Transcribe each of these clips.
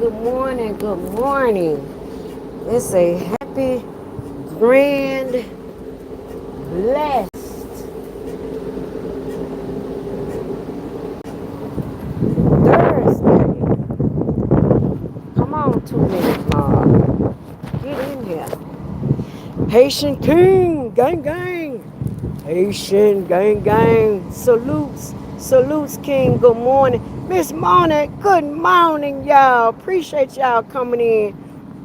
good morning, good morning. It's a happy, grand, blessed Thursday. Come on, 2 minutes, Mom. Get in here. Haitian King, gang, gang. Haitian, gang, gang. Salutes, salutes, King. Good morning. Miss Mona, good morning, y'all. Appreciate y'all coming in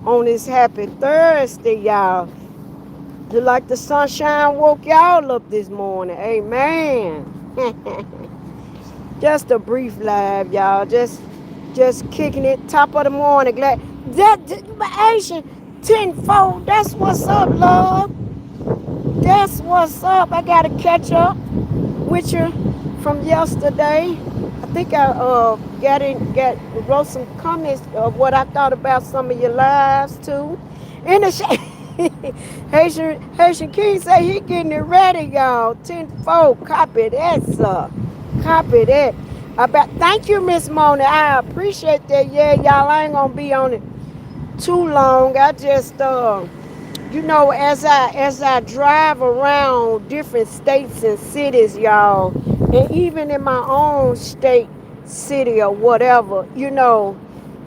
on this happy Thursday, y'all. Look like the sunshine woke y'all up this morning. Amen. Just a brief live, y'all. Just kicking it. Top of the morning. Glad that Asian tenfold. That's what's up, love. That's what's up. I gotta catch up with you from yesterday. I think I wrote some comments of what I thought about some of your lives too. In the Haitian King say he getting it ready, y'all. Tenfold. Copy that, sir. Copy that. Thank you, Miss Mona. I appreciate that. Yeah, y'all, I ain't gonna be on it too long. I just as I drive around different states and cities, y'all, and even in my own state, city or whatever,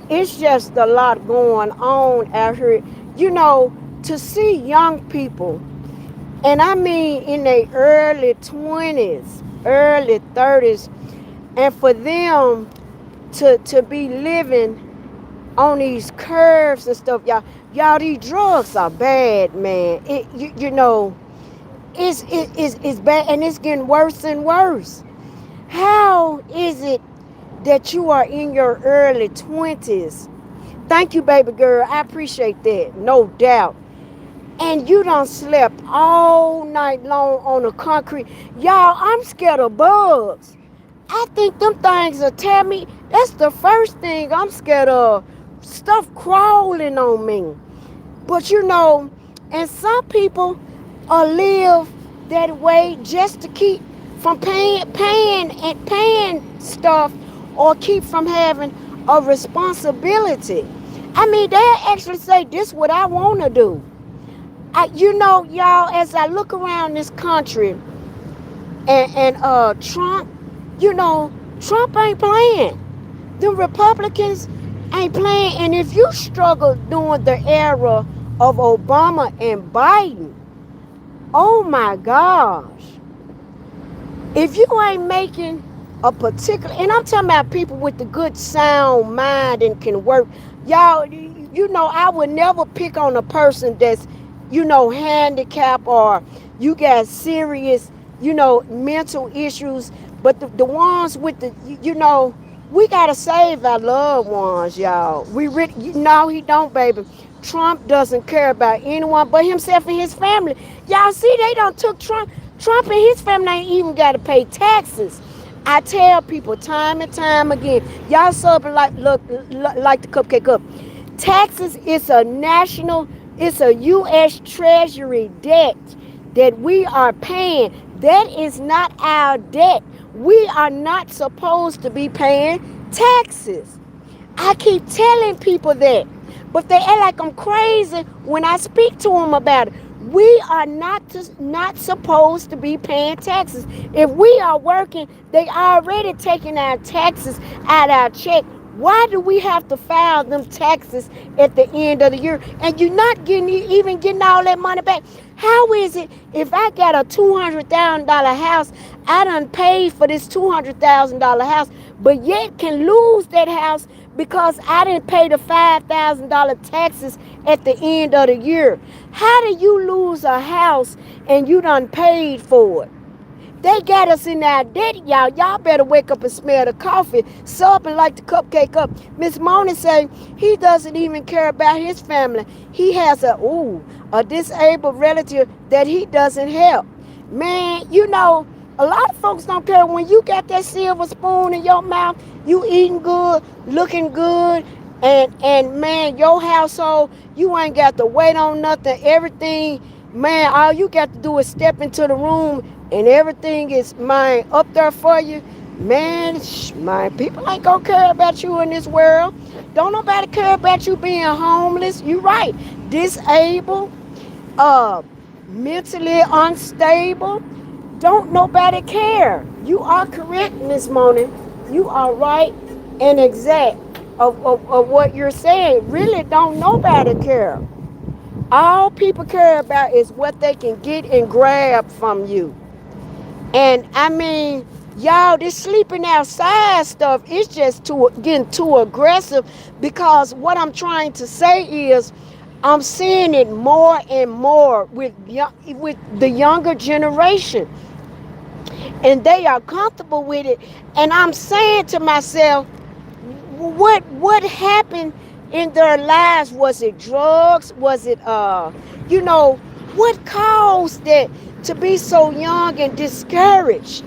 it's just a lot going on out here. To see young people, and I mean in their early 20s, early 30s, and for them to be living on these curves and stuff, y'all, these drugs are bad, man. It's bad, and it's getting worse and worse. How is it that you are in your early 20s? Thank you, baby girl. I appreciate that, no doubt. And you done slept all night long on the concrete. Y'all, I'm scared of bugs. I think them things will tear me. That's the first thing I'm scared of. Stuff crawling on me. But and some people live that way just to keep from paying stuff, or keep from having a responsibility. I mean, they actually say this is what I want to do. Y'all, as I look around this country, and Trump, Trump ain't playing. The Republicans ain't playing. And if you struggle during the era of Obama and Biden, oh my gosh. If you ain't making a particular, and I'm talking about people with the good sound mind and can work, y'all, I would never pick on a person that's, handicapped, or you got serious, mental issues. But the ones with we got to save our loved ones, y'all. No, he don't, baby. Trump doesn't care about anyone but himself and his family. Y'all see, they don't took Trump. Trump and his family ain't even got to pay taxes. I tell people time and time again, y'all sub like the Cupcake Up. Taxes is it's a U.S. Treasury debt that we are paying. That is not our debt. We are not supposed to be paying taxes. I keep telling people that, but they act like I'm crazy when I speak to them about it. We are not supposed to be paying taxes. If we are working, they already taking our taxes out our check. Why do we have to file them taxes at the end of the year? And you're not even getting all that money back. How is it if I got a $200,000 house, I done paid for this $200,000 house, but yet can lose that house because I didn't pay the $5,000 taxes at the end of the year? How do you lose a house and you done paid for it? They got us in our debt, y'all. Y'all better wake up and smell the coffee. Sup and like the Cupcake Up. Miss Mona say he doesn't even care about his family. He has a disabled relative that he doesn't help. Man, a lot of folks don't care. When you got that silver spoon in your mouth, you eating good, looking good, and man, your household, you ain't got to wait on nothing. Everything, man, all you got to do is step into the room and everything is up there for you. Man, my people ain't gonna care about you in this world. Don't nobody care about you being homeless. You right. Disabled, uh, mentally unstable. Don't nobody care. You are correct, Miss Mona. You are right and exact of what you're saying. Really don't nobody care. All people care about is what they can get and grab from you. And I mean, y'all, this sleeping outside stuff is just getting too aggressive, because what I'm trying to say is I'm seeing it more and more with the younger generation, and they are comfortable with it. And I'm saying to myself, what happened in their lives? Was it drugs? Was it you know, what caused that to be so young and discouraged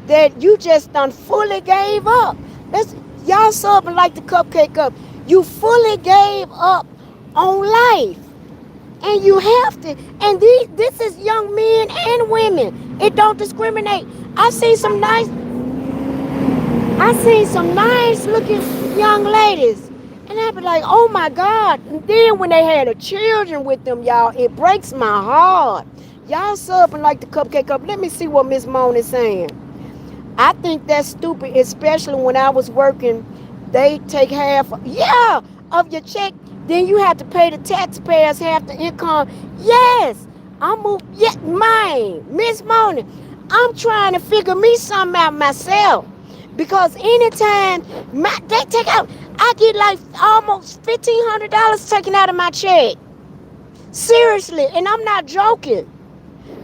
that you just done fully gave up? Let's Y'all something like the cupcake up. You fully gave up on life. And you have to. And this is young men and women. It don't discriminate. I see some nice I seen some nice looking young ladies. And I be like, oh my God. And then when they had the children with them, y'all, it breaks my heart. Y'all supping like the cupcake up. Let me see what Miss Moan is saying. I think that's stupid, especially when I was working. They take half, yeah, of your check. Then you have to pay the taxpayers half the income. Yes, yeah, mine, Miss Mona. I'm trying to figure me something out myself, because anytime they take out, I get like almost $1,500 taken out of my check. Seriously, and I'm not joking.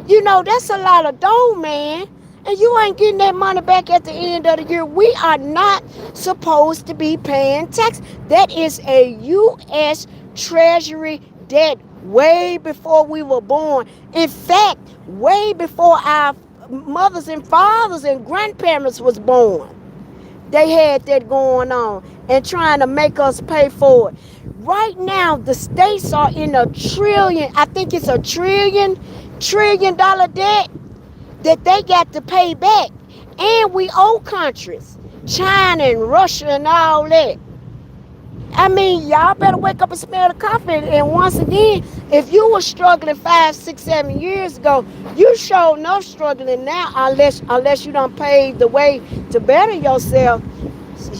You know, that's a lot of dough, man. And you ain't getting that money back at the end of the year. We are not supposed to be paying tax. That is a U.S. Treasury debt way before we were born. In fact, way before our mothers and fathers and grandparents was born. They had that going on and trying to make us pay for it. Right now, the states are in a trillion, I think it's a trillion dollar debt that they got to pay back. And we owe countries, China and Russia and all that. I mean, y'all better wake up and smell the coffee. And once again, if you were struggling 5, 6, 7 years ago, you sure enough struggling now, unless you done paved the way to better yourself.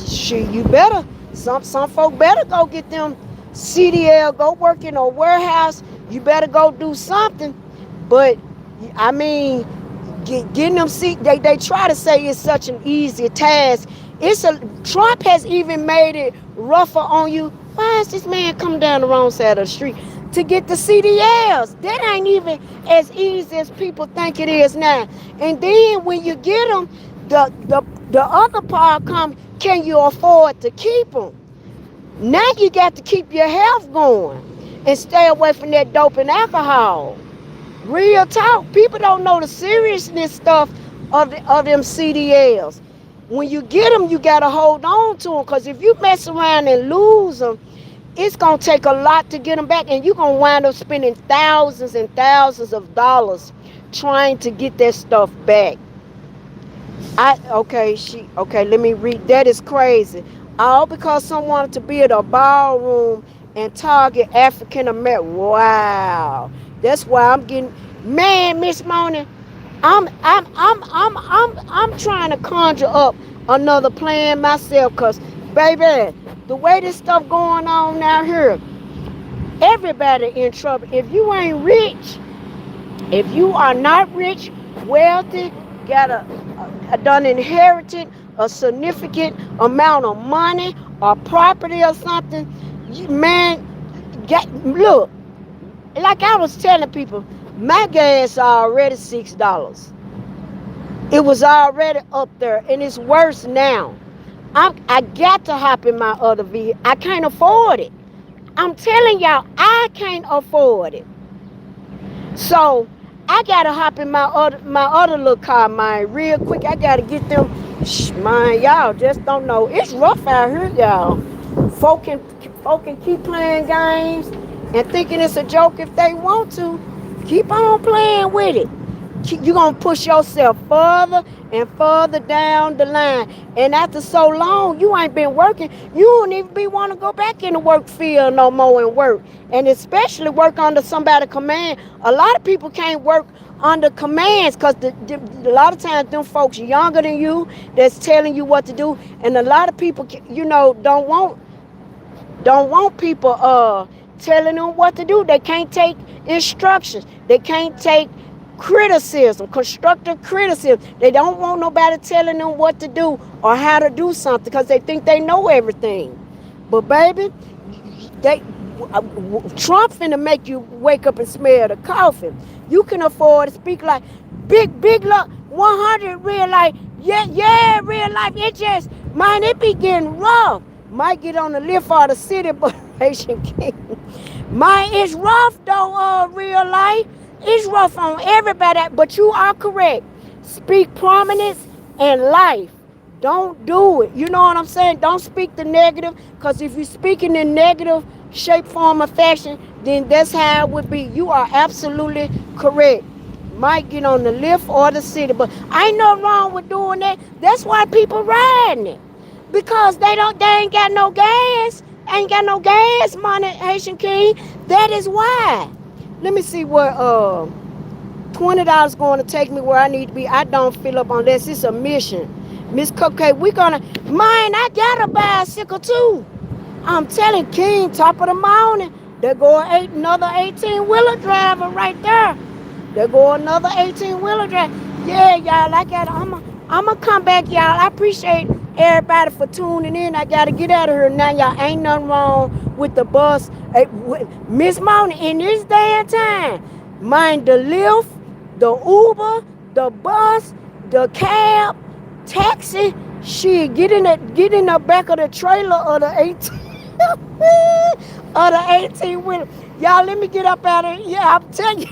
Shit, you better. Some folk better go get them CDL, go work in a warehouse. You better go do something. But I mean, getting them they try to say it's such an easy task. Trump has even made it rougher on you. Why is this man coming down the wrong side of the street to get the CDLs? That ain't even as easy as people think it is now. And then when you get them, the other part comes, can you afford to keep them? Now you got to keep your health going and stay away from that dope and alcohol. Real talk. People don't know the seriousness stuff of them CDLs. When you get them, you got to hold on to them, because if you mess around and lose them, it's going to take a lot to get them back, and you're going to wind up spending thousands and thousands of dollars trying to get that stuff back. Let me read. That is crazy. All because someone wanted to build a ballroom and target African American. Wow. That's why I'm getting, man, Miss Mona, I'm trying to conjure up another plan myself, cause baby, the way this stuff going on now here, everybody in trouble. If you ain't rich, if you are not rich, wealthy, got a done inherited a significant amount of money or property or something, man, look, like I was telling people, my gas already $6. It was already up there, and it's worse now. I got to hop in my other vehicle. I can't afford it. I'm telling y'all, I can't afford it. So I gotta hop in my other little car, man, real quick. I gotta get them. Man, y'all just don't know. It's rough out here, y'all. Folk can keep playing games and thinking it's a joke if they want to. Keep on playing with it. you're going to push yourself further and further down the line. And after so long, you ain't been working, you don't even be want to go back in the work field no more and work. And especially work under somebody's command. A lot of people can't work under commands because a lot of times them folks younger than you that's telling you what to do. And a lot of people, don't want people telling them what to do. They can't take instructions. They can't take criticism, constructive criticism. They don't want nobody telling them what to do or how to do something because they think they know everything. But baby, Trump finna make you wake up and smell the coffin. You can afford to speak like big luck, 100 real life. Yeah, real life. It just, man, it be getting rough. Might get on the lift for the city, but Haitian King. Man, it's rough though, real life. It's rough on everybody, but you are correct. Speak prominence and life. Don't do it. You know what I'm saying? Don't speak the negative, because if you're speaking in negative shape, form, or fashion, then that's how it would be. You are absolutely correct. Might get on the lift or the city, but ain't nothing wrong with doing that. That's why people riding it, because they ain't got no gas. Ain't got no gas money, Haitian King. That is why. Let me see what $20 going to take me where I need to be. I don't fill up on this. It's a mission. Miss KupcaKe, we gonna, mine, I got a bicycle too. I'm telling King, top of the mountain. There go another 18-wheeler driver right there. There go another 18-wheeler driver. Yeah, y'all, I'm gonna come back, y'all. I appreciate everybody for tuning in. I gotta get out of here now, y'all. Ain't nothing wrong with the bus. Miss Mountain, in this day and time, mind the Lyft, the Uber, the bus, the cab, taxi, shit, get in the back of the trailer of the 18-wheeler. Y'all, let me get up out of here. Yeah, I'm telling you.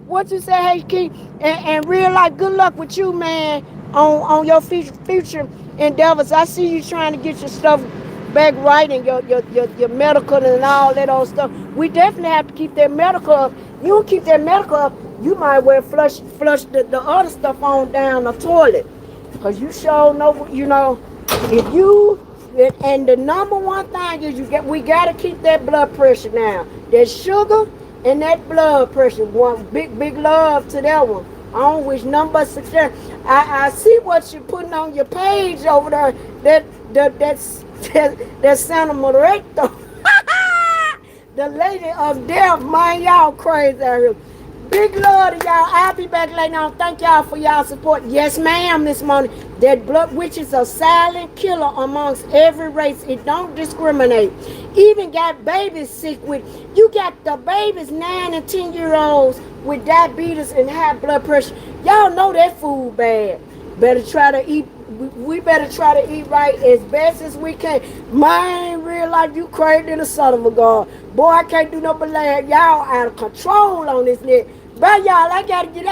What you say, hey, King, and real life, good luck with you, man, on your future endeavors. I see you trying to get your stuff back right, and your medical and all that old stuff. We definitely have to keep that medical up. You don't keep that medical up, you might well flush the other stuff on down the toilet. Because you sure know, if you, and the number one thing is we got to keep that blood pressure down. That sugar and that blood pressure. One big love to that one. I don't wish nothing but success. I see what you're putting on your page over there. That Santa Moreto. The lady of death, man, y'all crazy out here. Big love to y'all. I'll be back later on. Thank y'all for y'all support. Yes, ma'am, this morning. That blood witch is a silent killer amongst every race. It don't discriminate. Even got babies sick with. You got the babies, 9 and 10-year-olds with diabetes and high blood pressure. Y'all know that food bad. Better try to eat. We better try to eat right as best as we can. Mine, real life, you crazy than a son of a god. Boy, I can't do no but laugh. Y'all out of control on this net. Bye, y'all. I gotta get out.